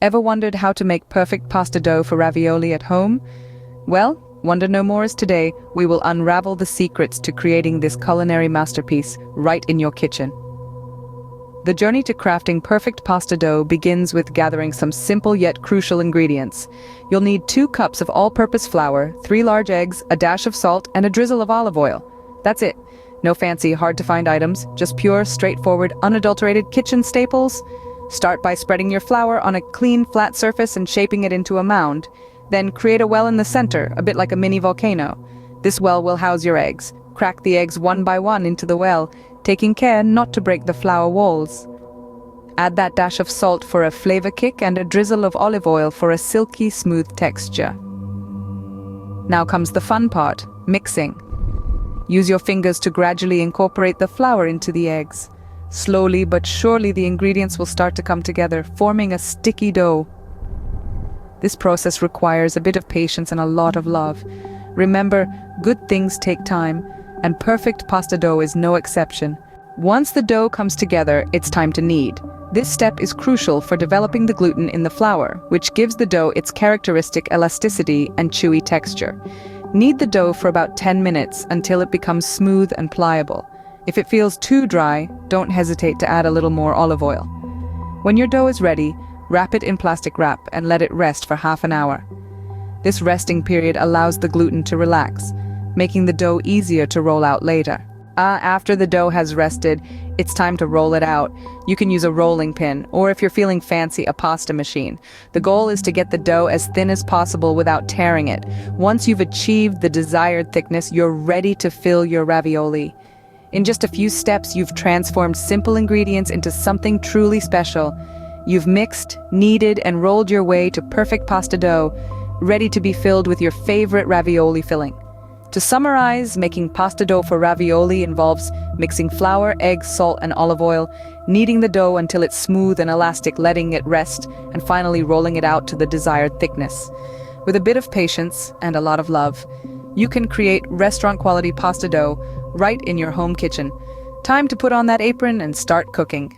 Ever wondered how to make perfect pasta dough for ravioli at home? Well, wonder no more, as today we will unravel the secrets to creating this culinary masterpiece right in your kitchen. The journey to crafting perfect pasta dough begins with gathering some simple yet crucial ingredients. You'll need 2 cups of all-purpose flour, 3 large eggs, a dash of salt, and a drizzle of olive oil. That's it. No fancy, hard-to-find items, just pure, straightforward, unadulterated kitchen staples. Start by spreading your flour on a clean, flat surface and shaping it into a mound. Then create a well in the center, a bit like a mini volcano. This well will house your eggs. Crack the eggs one by one into the well, taking care not to break the flour walls. Add that dash of salt for a flavor kick and a drizzle of olive oil for a silky, smooth texture. Now comes the fun part, mixing. Use your fingers to gradually incorporate the flour into the eggs. Slowly but surely the ingredients will start to come together, forming a sticky dough. This process requires a bit of patience and a lot of love. Remember, good things take time, and perfect pasta dough is no exception. Once the dough comes together, it's time to knead. This step is crucial for developing the gluten in the flour, which gives the dough its characteristic elasticity and chewy texture. Knead the dough for about 10 minutes until it becomes smooth and pliable. If it feels too dry, don't hesitate to add a little more olive oil. When your dough is ready, wrap it in plastic wrap and let it rest for half an hour. This resting period allows the gluten to relax, making the dough easier to roll out later. After the dough has rested, it's time to roll it out. You can use a rolling pin, or if you're feeling fancy, a pasta machine. The goal is to get the dough as thin as possible without tearing it. Once you've achieved the desired thickness, you're ready to fill your ravioli. In just a few steps, you've transformed simple ingredients into something truly special. You've mixed, kneaded, and rolled your way to perfect pasta dough, ready to be filled with your favorite ravioli filling. To summarize, making pasta dough for ravioli involves mixing flour, eggs, salt, and olive oil, kneading the dough until it's smooth and elastic, letting it rest, and finally rolling it out to the desired thickness. With a bit of patience and a lot of love, you can create restaurant-quality pasta dough right in your home kitchen. Time to put on that apron and start cooking.